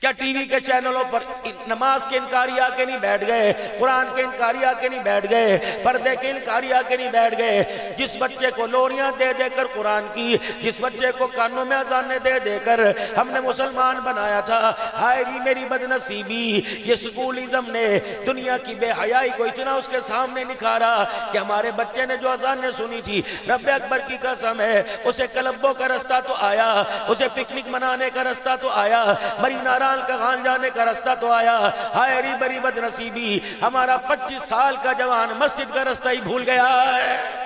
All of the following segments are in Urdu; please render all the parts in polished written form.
کیا ٹی وی کے چینلوں پر نماز کے انکاری آ کے نہیں بیٹھ گئے، قرآن کے انکاری آ کے نہیں بیٹھ گئے، پردے کے انکاری آ کے نہیں بیٹھ گئے؟ جس بچے کو لوریاں دے دے کر قرآن کی، جس بچے کو کانوں میں اذانیں دے دے کر ہم نے مسلمان بنایا تھا، ہائے ری میری بد نصیبی، یہ سکولزم نے دنیا کی بے حیائی کو اتنا اس کے سامنے نکھارا کہ ہمارے بچے نے جو اذانیں سنی تھی، رب اکبر کی قسم ہے اسے کلبوں کا رستہ تو آیا، اسے پکنک منانے کا رستہ تو آیا، مری ناران کا غان جانے کا رستہ تو آیا، ہائے ری بری بد نصیبی ہمارا 25 سال کا جوان مسجد کا رستہ ہی بھول گیا ہے۔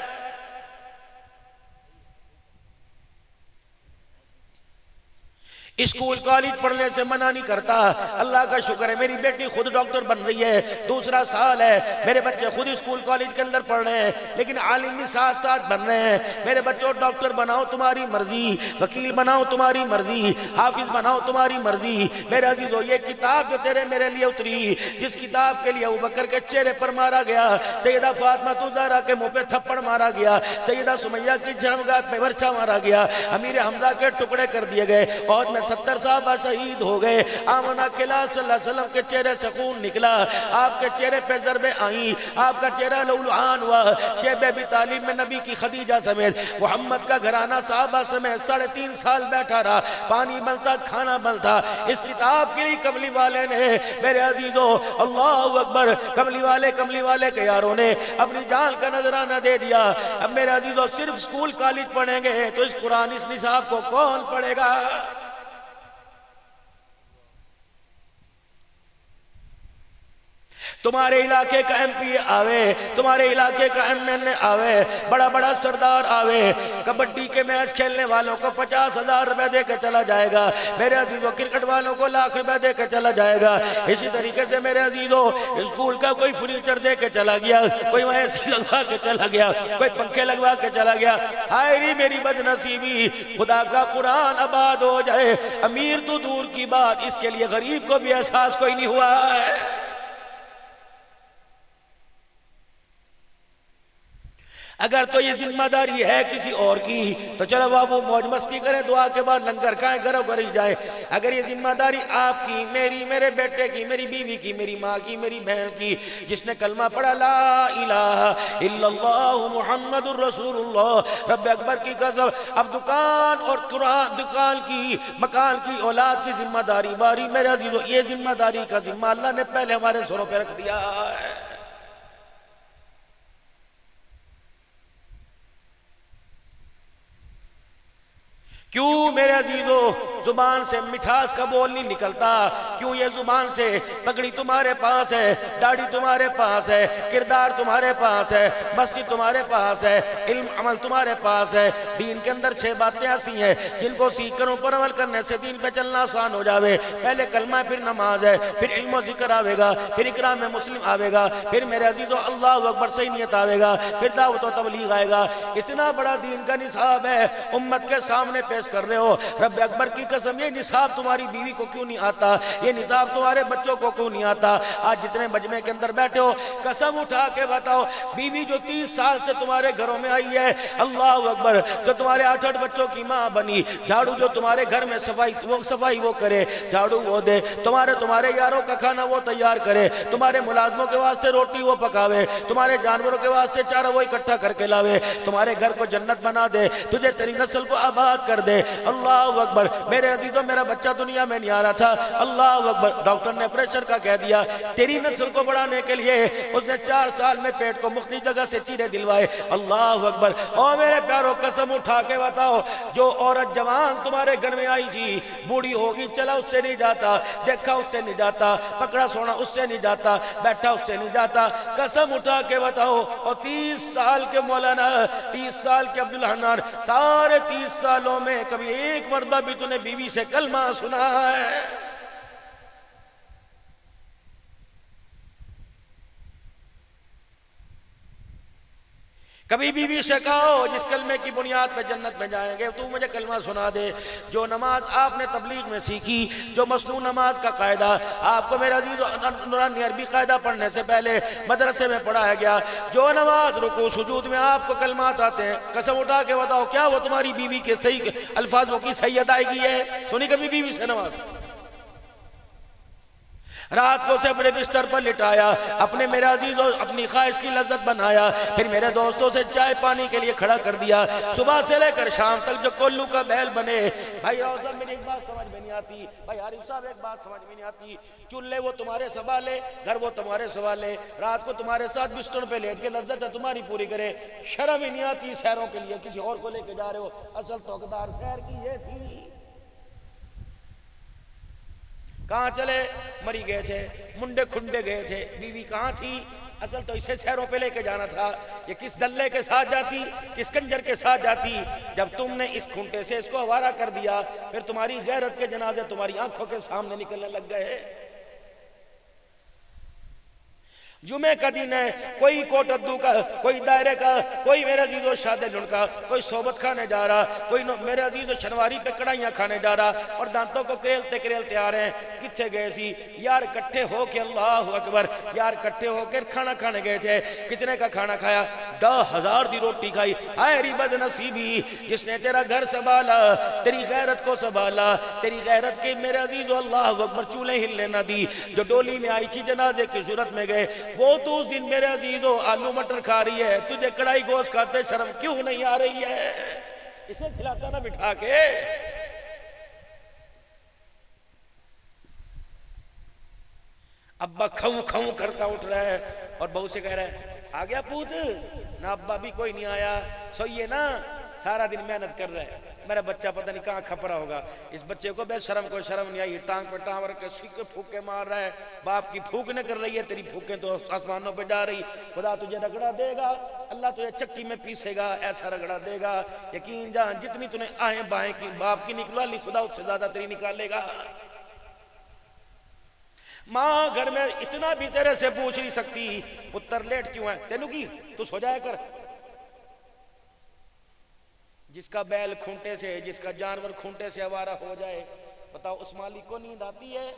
اسکول کالج پڑھنے سے منع نہیں کرتا، اللہ کا شکر ہے میری بیٹی خود ڈاکٹر بن رہی ہے، دوسرا سال ہے، میرے بچے خود اسکول کالج کے اندر پڑھ رہے ہیں، لیکن عالم بھی ساتھ ساتھ بن رہے ہیں۔ میرے بچوں ڈاکٹر بناؤ تمہاری مرضی، وکیل بناؤ تمہاری مرضی، حافظ بناؤ تمہاری مرضی۔ میرے عزیزو یہ کتاب جو تیرے میرے لیے اتری، جس کتاب کے لیے ابوبکر کے چہرے پر مارا گیا، سیدہ فاطمہ الزہرا کے منہ پہ تھپڑ مارا گیا، سیدہ سمیہ کی شرمگاہ پہ ورچہ مارا گیا، امیر حمزہ کے ٹکڑے کر دیے گئے، اور میں 70 صحابہ شہید ہو گئے، آمنہ کے لال صلی اللہ علیہ وسلم کے چہرے سے خون نکلا، آپ کے چہرے پہ ضربیں آئیں، آپ کا چہرہ لولعان ہوا، شیب ابی طالب میں نبی کی خدیجہ سمیت محمد کا گھرانہ صحابہ سمیت 3.5 سال بیٹھا رہا، پانی بنتا کھانا بنتا۔ اس کتاب کے لیے کملی والے نے، میرے عزیزو اللہ اکبر، کملی والے کے یاروں نے اپنی جان کا نذرانہ دے دیا۔ اب میرے عزیزو صرف سکول کالج پڑھیں گے تو اس قرآن اس نصاب کو کون پڑھے گا؟ تمہارے علاقے کا ایم پی آوے، تمہارے علاقے کا ایم این اے آوے، بڑا سردار آوے، کبڈی کے میچ کھیلنے والوں کو 50,000 روپے دے کے چلا جائے گا، میرے عزیزو کرکٹ والوں کو لاکھ روپے دے کے چلا جائے گا۔ اسی طریقے سے میرے عزیزو اسکول کا کوئی فرنیچر دے کے چلا گیا، کوئی وہاں اے سی لگوا کے چلا گیا، کوئی پنکھے لگوا کے چلا گیا۔ ہائے ری میری بد نصیبی، خدا کا قرآن آباد ہو جائے، امیر تو دور کی بات، اس کے لیے غریب کو بھی احساس کوئی نہیں ہوا ہے۔ اگر تو یہ ذمہ داری ہے کسی اور کی تو چلو بابو موج مستی کریں، دعا کے بعد لنگر کھائیں، گھروں گھر ہی جائیں۔ اگر یہ ذمہ داری آپ کی، میری، میرے بیٹے کی، میری بیوی کی، میری ماں کی، میری بہن کی، جس نے کلمہ پڑھا لا الہ الا اللہ محمد الرسول اللہ، رب اکبر کی قسم، اب دکان اور قرآن، دکان کی، مکان کی، اولاد کی ذمہ داری باری، میرے عزیزو یہ ذمہ داری کا ذمہ اللہ نے پہلے ہمارے سروں پہ رکھ دیا ہے۔ کیوں میرے عزیزو زبان سے مٹھاس کا بول نہیں نکلتا؟ کیوں یہ زبان سے پگڑی تمہارے پاس ہے، داڑھی تمہارے پاس ہے، کردار تمہارے پاس ہے، مسجد تمہارے پاس ہے، علم عمل تمہارے پاس ہے، دین کے اندر 6 باتیں ایسی ہیں جن کو سیکھ کر اوپر عمل کرنے سے دین پہ چلنا آسان ہو جاوے۔ پہلے کلمہ، پھر نماز ہے، پھر علم و ذکر آوے گا، پھر اکرام مسلم آوے گا، پھر میرے عزیزو اللہ اکبر صحیح نیت آوے گا، پھر دعوت و تبلیغ آئے گا۔ اتنا بڑا دین کا نصاب ہے، امت کے سامنے پیش کر رہے ہو، رب اکبر کی قسم یہ نصاب تمہاری بیوی کو کیوں نہیں آتا؟ یہ نصاب تمہارے بچوں کو کیوں نہیں آتا؟ آج جتنے مجمع کے اندر بیٹھے ہو قسم اٹھا کے بتاؤ، بیوی جو 30 سال سے تمہارے گھروں میں آئی ہے، اللہ اکبر، جو تمہارے 8 بچوں کی ماں بنی، جھاڑو جو تمہارے گھر میں صفائی وہ کرے، جھاڑو وہ دے، تمہارے یاروں کا کھانا وہ تیار کرے، تمہارے ملازموں کے واسطے روٹی وہ پکاوے، تمہارے جانوروں کے واسطے چارہ وہ اکٹھا کر کے لاوے، تمہارے گھر کو جنت بنا دے، تجھے تیری نسل کو آباد کر دے۔ اللہ اکبر، میرے عزیزوں میرا بچہ دنیا میں نہیں آ رہا تھا، اللہ اکبر، ڈاکٹر نے پریشر کا کہہ دیا، تیری نسل کو بڑھانے کے لیے اس نے 4 سال میں پیٹ کو مختلف جگہ سے چیرے دلوائے، اللہ اکبر۔ اور میرے پیاروں قسم اٹھا کے بتاؤ، جو عورت جوان تمہارے گھر میں آئی تھی، بوڑھی ہوگی، چلا اس سے نہیں جاتا، دیکھا اس سے نہیں جاتا، پکڑا سونا اس سے نہیں جاتا، بیٹھا اس سے نہیں جاتا، قسم اٹھا کے بتاؤ۔ اور 30 سال کے مولانا، 30 سال کے عبدالحنان، سارے 30 سالوں میں کبھی ایک مرتبہ بھی تو نے بیوی سے کلمہ سنا ہے؟ کبھی بیوی سے کہو جس کلمے کی بنیاد پہ جنت میں جائیں گے، تو مجھے کلمہ سنا دے۔ جو نماز آپ نے تبلیغ میں سیکھی، جو مسنون نماز کا قاعدہ آپ کو میرے عزیز نورانی عربی قاعدہ پڑھنے سے پہلے مدرسے میں پڑھایا گیا، جو نماز رکوع سجود میں آپ کو کلمات آتے ہیں، قسم اٹھا کے بتاؤ کیا وہ تمہاری بیوی کے صحیح الفاظوں کی صحیح ادائیگی ہے؟ سنی کبھی بیوی سے نماز؟ رات کو سے اپنے بستر پر لٹایا، اپنے میرے عزیزوں اپنی خواہش کی لذت بنایا، پھر میرے دوستوں سے چائے پانی کے لیے کھڑا کر دیا، صبح سے لے کر شام تک جو کولو کا بیل بنے۔ بھائی روزہ میری ایک بات سمجھ میں نہیں آتی، بھائی عارف صاحب ایک بات سمجھ میں نہیں آتی، چولہے وہ تمہارے سنبھالے، گھر وہ تمہارے سنبھالے، رات کو تمہارے ساتھ بستر پہ لیٹ کے لذت ہے تمہاری پوری کرے، شرم ہی نہیں آتی سیروں کے لیے کسی اور کو لے کے جا رہے ہو۔ اصل توقدار سیر کی یہ تھی۔ کہاں چلے؟ مری گئے تھے، منڈے کھنڈے گئے تھے، بیوی کہاں تھی؟ اصل تو اسے سیروں پہ لے کے جانا تھا۔ یہ کس دلے کے ساتھ جاتی، کس کنجر کے ساتھ جاتی؟ جب تم نے اس کھنٹے سے اس کو آوارہ کر دیا، پھر تمہاری غیرت کے جنازے تمہاری آنکھوں کے سامنے نکلنے لگ گئے۔ جمعہ کا دن ہے، کوئی کوٹدو کا، کوئی دائرے کا، کوئی میرے عزیزو شادے جن کا، کوئی صحبت کھانے جا رہا، کوئی میرے عزیزو شنواری پہ کڑائیاں کھانے جا رہا، اور دانتوں کو کریلتے کریلتے آ رہے ہیں۔ کتھے گئے سی؟ یار کٹھے ہو کے، اللہ اکبر، یار کٹھے ہو کے کھانا کھانے گئے تھے۔ کتنے کا کھانا کھایا؟ 10,000 دی روٹی کھائی۔ آئے ری بد نصیبی جس نے تیرا گھر سنبھالا، تیری غیرت کو سنبھالا، تیری غیرت کے میرے عزیزو اللہ اکبر چولے ہلنے نہ دی۔ جو ڈولی میں آئی تھی جنازے کی صورت میں گئے، وہ تو اس دن میرے عزیزو آلو مٹر کھا رہی ہے، تجھے کڑائی گوشت کھاتے شرم کیوں نہیں آ رہی ہے؟ اسے کھلاتا نہ بٹھا کے۔ ابا کھوں کھوں کرتا اٹھ رہا ہے اور بہو سے کہہ رہا ہے آ گیا پوت؟ نہ ابا بھی کوئی نہیں آیا، سوئیے نا، سارا دن محنت کر رہا ہے، میرا بچہ پتہ نہیں کہاں کھپرا ہوگا۔ اس بچے کو بے شرم کو شرم نہیں آئی، ٹانگ پہ ٹانگ رکھ کے سیکھ کے پھوکے مار رہا ہے۔ باپ کی پھوک نہ کر رہی ہے، تیری پھوکیں تو آسمانوں پہ جا رہی۔ خدا تجھے رگڑا دے گا، اللہ تجھے چکی میں پیسے گا، ایسا رگڑا دے گا، یقین جان جتنی تُنے آہیں بائیں کی باپ کی نکلوا لی، خدا اس سے زیادہ تیری نکالے گا۔ ماں گھر میں اتنا بھی تیرے سے پوچھ نہیں سکتی پتر لیٹ کیوں ہے، تینوں کی تو سو جائے کر۔ جس کا بیل کھونٹے سے، جس کا جانور کھونٹے سے آوارہ ہو جائے، بتاؤ اس مالک کو نیند آتی ہے؟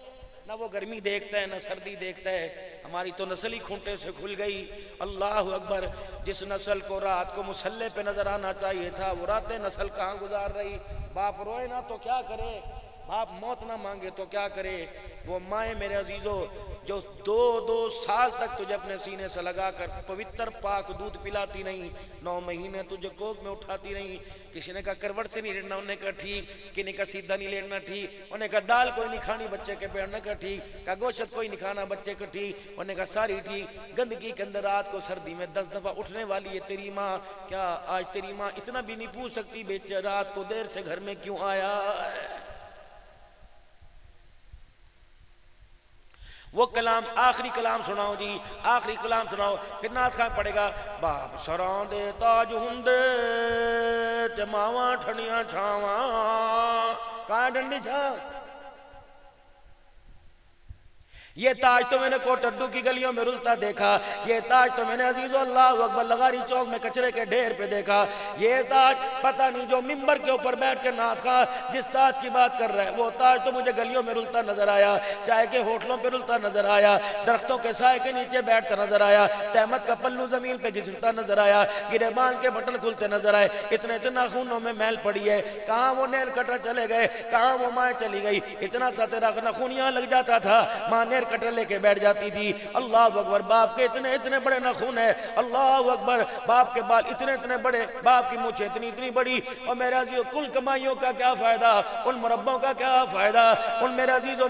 نہ وہ گرمی دیکھتا ہے نہ سردی دیکھتا ہے۔ ہماری تو نسل ہی کھونٹے سے کھل گئی۔ اللہ اکبر، جس نسل کو رات کو مسلح پہ نظر آنا چاہیے تھا، وہ راتیں نسل کہاں گزار رہی۔ باپ روئے نہ تو کیا کرے، باپ موت نہ مانگے تو کیا کرے۔ وہ مائیں میرے عزیزو جو 2 سال تک تجھے اپنے سینے سے لگا کر پوتر پاک دودھ پلاتی نہیں، 9 مہینے تجھے کوک میں اٹھاتی نہیں۔ کسی نے کہا کروٹ سے نہیں لیٹنا، انہوں نے کہا ٹھیک، کسی نے کہا سیدھا نہیں لیٹنا ٹھیک، انہوں نے کہا دال کوئی نہیں کھانی بچے کے پیڑ، نے کہا ٹھیک، کہا گوشت کوئی نہیں کھانا بچے کو ٹھیک، انہوں نے کہا ساری ٹھیک۔ گندگی کے اندر رات کو سردی میں 10 دفعہ اٹھنے والی ہے تیری ماں، کیا آج تیری ماں اتنا بھی نہیں پوچھ سکتی بیچے رات کو دیر سے گھر میں کیوں آیا ہے؟ وہ کلام، آخری کلام سناؤ جی، آخری کلام سناؤ، پھر نعت خواہ پڑے گا۔ باپ سراں دے تاج ہندے تے ماواں ٹھنیاں چھاواں، کہاں ڈنڈی چھاں؟ یہ تاج تو میں نے کوٹدو کی گلیوں میں رلتا دیکھا، یہ تاج تو میں نے عزیزو اللہ اکبر لغاری چوک میں کچرے کے ڈھیر پہ دیکھا، یہ تاج پتہ نہیں جو ممبر کے اوپر بیٹھ کے نعت خواہ جس تاج کی بات کر رہا ہے، وہ تاج تو مجھے گلیوں میں رلتا نظر آیا، چائے کے ہوٹلوں پہ رلتا نظر آیا، درختوں کے سائے کے نیچے بیٹھتا نظر آیا، تہمت کا پلو زمین پہ گھسرتا نظر آیا، گریبان کے بٹن کھلتے نظر آئے، اتنے ناخنوں میں میل پڑی ہے، کہاں وہ نیل کٹر چلے گئے، کہاں وہ مائیں چلی گئی، اتنا سا تیرا ناخن یہاں لگ جاتا تھا، ماں نیل کٹر لے کے بیٹھ جاتی تھی۔ اللہ اکبر، باپ کے اتنے بڑے ناخن ہے، اللہ اکبر، باپ کے بال اتنے بڑے، باپ کی مونچھیں اتنی بڑی، اور میرے عزیزو کل کمائیوں کا کیا فائدہ، ان مربوں کا کیا فائدہ، ان میرے عزیزو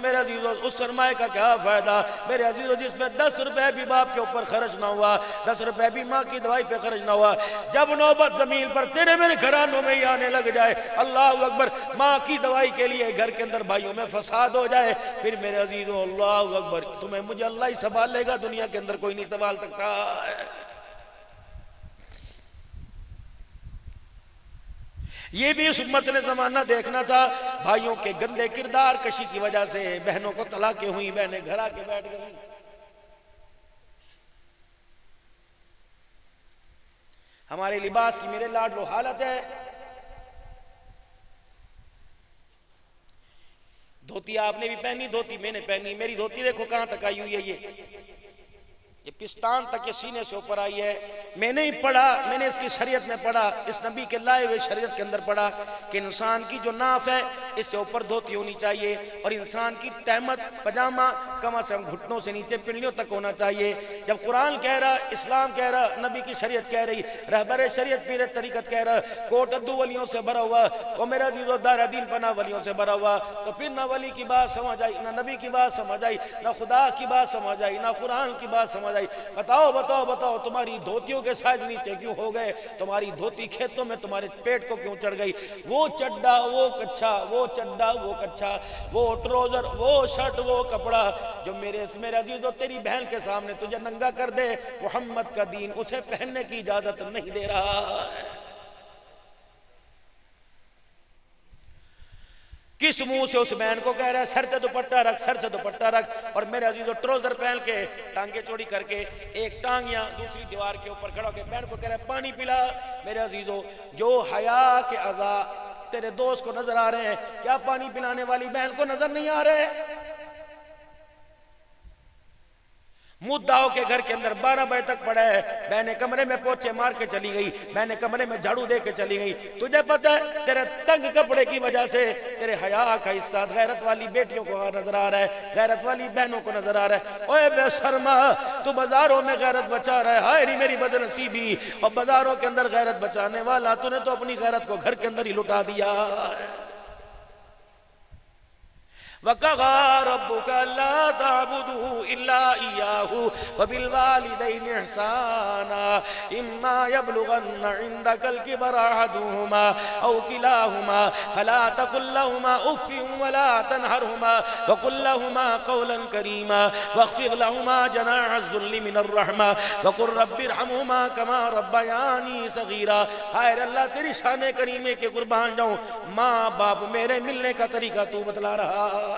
اس سرمائے کا کیا فائدہ، میرے عزیزو جس میں 10 روپے بھی باپ کے اوپر خرچ نہ ہوا، 10 روپے بھی ماں کی دوائی پہ خرچ نہ ہوا، جب نوبت زمین پر تیرے میرے گھرانوں میں ہی آنے لگ جائے، اللہ اکبر، ماں کی دوائی کے لیے گھر کے اندر بھائیوں میں فساد ہو جائے، پھر میرے عزیزو اللہ اکبر، تمہیں مجھے اللہ ہی سنبھال لے گا، دنیا کے اندر کوئی نہیں سنبھال سکتا۔ یہ بھی اس امت نے زمانہ دیکھنا تھا، بھائیوں کے گندے کردار کشی کی وجہ سے بہنوں کو طلاقیں ہوئی، بہنیں گھر آ کے بیٹھ گئی۔ ہمارے لباس کی میرے لاڈ وہ حالت ہے، دھوتی آپ نے بھی پہنی، دھوتی میں نے پہنی، میری دھوتی دیکھو کہاں تک آئی ہوئی ہے، یہ پستان تک یہ سینے سے اوپر آئی ہے، میں نے ہی پڑھا، میں نے اس کی شریعت میں پڑھا، اس نبی کے لائے ہوئے شریعت کے اندر پڑھا کہ انسان کی جو ناف ہے اس سے اوپر دھوتی ہونی چاہیے، اور انسان کی تہمت پجامہ کم از کم گھٹنوں سے نیچے پنڈلیوں تک ہونا چاہیے۔ جب قرآن کہہ رہا، اسلام کہہ رہا، نبی کی شریعت کہہ رہی، رہبر شریعت پیر طریقت کہہ رہا کوٹ ادو ولیوں سے بھرا ہوا، وہ میرا عزیزو دار دین پناہ ولیوں سے بھرا ہوا، تو پھر نہ ولی کی بات سمجھ آئی، نہ نبی کی بات سمجھ آئی، نہ خدا کی بات سمجھ آئی، نہ قرآن کی بات سمجھ آئی۔ بتاؤ بتاؤ بتاؤ تمہاری دھوتیوں کے سائز نیچے کیوں ہو گئے؟ تمہاری دھوتی کھیتوں میں تمہارے پیٹ کو کیوں چڑھ گئی؟ وہ چڈا وہ کچھا، وہ چڈا وہ کچھا، وہ ٹروزر وہ شرٹ وہ کپڑا جو میرے عزیزو تیری بہن کے سامنے تجھے ننگا کر دے، محمد کا دین اسے پہننے کی اجازت نہیں دے رہا ہے۔ کس منہ سے اس بہن کو کہہ رہا ہے سر سے دوپٹہ رکھ، سر سے دوپٹہ رکھ، اور میرے عزیزو ٹروزر پہن کے ٹانگیں چوڑی کر کے ایک ٹانگ یا دوسری دیوار کے اوپر کھڑا ہو کے بہن کو کہہ رہا ہے پانی پلا۔ میرے عزیزو جو حیا کے اعضاء تیرے دوست کو نظر آ رہے ہیں، کیا پانی پلانے والی بہن کو نظر نہیں آ رہے؟ مدعاؤں کے گھر کے اندر 12 بجے تک پڑا ہے، بہنیں کمرے میں پوچھے مار کے چلی گئی، بہنیں کمرے میں جھاڑو دے کے چلی گئی۔ تجھے پتہ ہے تیرے تنگ کپڑے کی وجہ سے تیرے حیا کا حصہ غیرت والی بیٹیوں کو نظر آ رہا ہے، غیرت والی بہنوں کو نظر آ رہا ہے۔ اوے بے شرما، تو بازاروں میں غیرت بچا رہا ہے، ہائے میری بدنصیبی، اور بازاروں کے اندر غیرت بچانے والا تو نے تو اپنی غیرت کو گھر کے اندر ہی لٹا دیا۔ وَقَضَىٰ رَبُّكَ أَلَّا تَعْبُدُوا إِلَّا إِيَّاهُ وَبِالْوَالِدَيْنِ إِحْسَانًا إِمَّا يَبْلُغَنَّ عِندَكَ الْكِبَرَ أَحَدُهُمَا أَوْ كِلَاهُمَا فَلَا تَقُل لَّهُمَا أُفٍّ وَلَا تَنْهَرْهُمَا وَقُل لَّهُمَا قَوْلًا كَرِيمًا وَاخْفِضْ لَهُمَا جَنَاحَ الذُّلِّ مِنَ الرَّحْمَةِ وَقُل رَّبِّ ارْحَمْهُمَا كَمَا رَبَّيَانِي صَغِيرًا۔ ہائے اللہ تیری شان کریمے کے قربان جاؤں، ماں باپ میرے ملنے کا طریقہ تو بتلا رہا ہے۔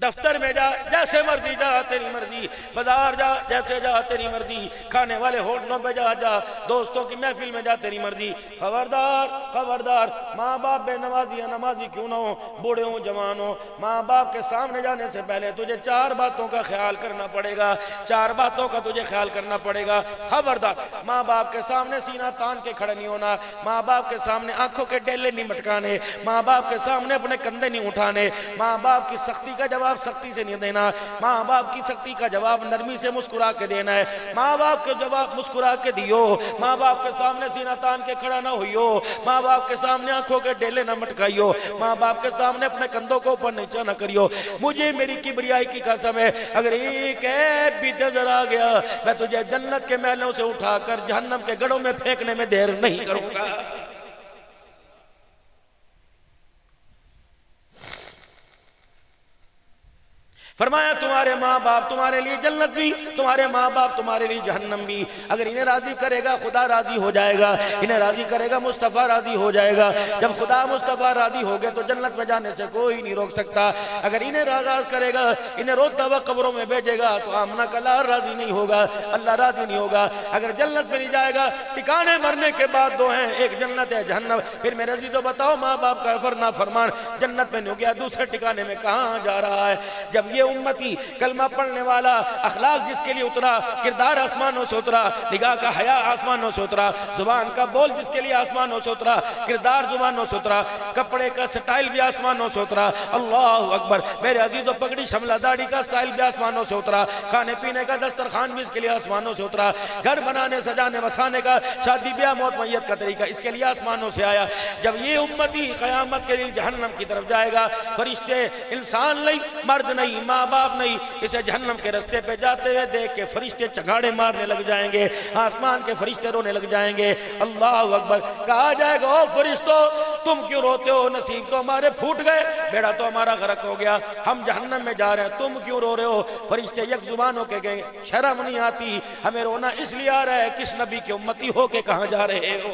دفتر میں جا جیسے مرضی جا تیری مرضی، بازار جا جیسے جا تیری مرضی، کھانے والے ہوٹلوں پہ جا جا، دوستوں کی محفل میں جا تیری مرضی۔ خبردار خبردار، ماں باپ بے نمازی یا نمازی کیوں نہ ہو، بوڑھے ہوں جوان ہوں، ماں باپ کے سامنے جانے سے پہلے تجھے 4 باتوں کا خیال کرنا پڑے گا، 4 باتوں کا تجھے خیال کرنا پڑے گا۔ خبردار، ماں باپ کے سامنے سینہ تان کے کھڑے نہیں ہونا، ماں باپ کے سامنے آنکھوں کے ڈیلے نہیں مٹکانے، ماں باپ کے سامنے اپنے کندھے نہیں اٹھانے، ماں باپ کی سختی کا جواب سختی سے نہیں دینا، ماں باپ کی سختی کا جواب نرمی سے مسکرا کے دینا ہے۔ ماں باپ کے جواب مسکرا کے دیو، ماں باپ کے سامنے سینہ تان کے کھڑا نہ ہوئیو، ماں باپ کے سامنے آنکھوں کے ڈیلے نہ مٹکائیو، ماں باپ کے سامنے اپنے کندھوں کو اوپر نیچے نہ کریو۔ مجھے میری کبریائی کی قسم ہے، اگر ایک عیب بھی نظر آ گیا میں تجھے جنت کے محلوں سے اٹھا کر جہنم کے گڑھوں میں پھینکنے میں دیر نہیں کروں گا۔ فرمایا تمہارے ماں باپ تمہارے لیے جنت بھی، تمہارے ماں باپ تمہارے لیے جہنم بھی۔ اگر انہیں راضی کرے گا خدا راضی ہو جائے گا، انہیں راضی کرے گا مصطفیٰ راضی ہو جائے گا۔ جب خدا مصطفیٰ راضی ہو گئے تو جنت میں جانے سے کوئی نہیں روک سکتا۔ اگر انہیں راضی کرے گا، انہیں روتا ہوا قبروں میں بھیجے گا تو آمنہ کا لار راضی نہیں ہوگا، اللہ راضی نہیں ہوگا۔ اگر جنت میں نہیں جائے گا، ٹھکانے مرنے کے بعد 2 ہیں، ایک جنت ہے جہنم۔ پھر میرے عزیزو بتاؤ ماں باپ کا فرمان جنت میں نہیں ہو گیا، دوسرے ٹھکانے میں کہاں جا رہا ہے؟ جب یہ امتی کلمہ پڑھنے والا، اخلاق جس کے لیے اترا، کردار آسمانوں سے اترا، نگاہ کا حیا آسمانوں سے اترا، زبان کا بول جس کے لیے آسمانوں سے اترا، کردار زبانوں سے اترا، کپڑے کا سٹائل بھی آسمانوں سے اترا۔ اللہ اکبر، میرے عزیزو پگڑی شملہ داڑھی کا سٹائل بھی آسمانوں سے اترا، کھانے پینے کا دسترخوان بھی اس کے لیے آسمانوں سے اترا، گھر بنانے سجانے وسانے کا، شادی بیاہ موت میت کا طریقہ اس کے لیے آسمانوں سے آیا۔ جب یہ امتی قیامت کے لیے جہنم کی طرف جائے گا، فرشتے انسان نہیں، مرد نہیں، ماں باپ نہیں، اسے جہنم کے رستے پہ جاتے ہوئے دیکھ کے فرشتے چگاڑے مارنے لگ جائیں گے، آسمان کے فرشتے رونے لگ جائیں گے۔ اللہ اکبر، کہا جائے گا او فرشتو تم کیوں روتے ہو؟ نصیب تو ہمارے پھوٹ گئے، بیڑا تو ہمارا غرق ہو گیا، ہم جہنم میں جا رہے ہیں، تم کیوں رو رہے ہو؟ فرشتے یک زبان ہو کے گئے شرم نہیں آتی، ہمیں رونا اس لیے آ رہا ہے کس نبی کے امتی ہو کے کہاں جا رہے ہو؟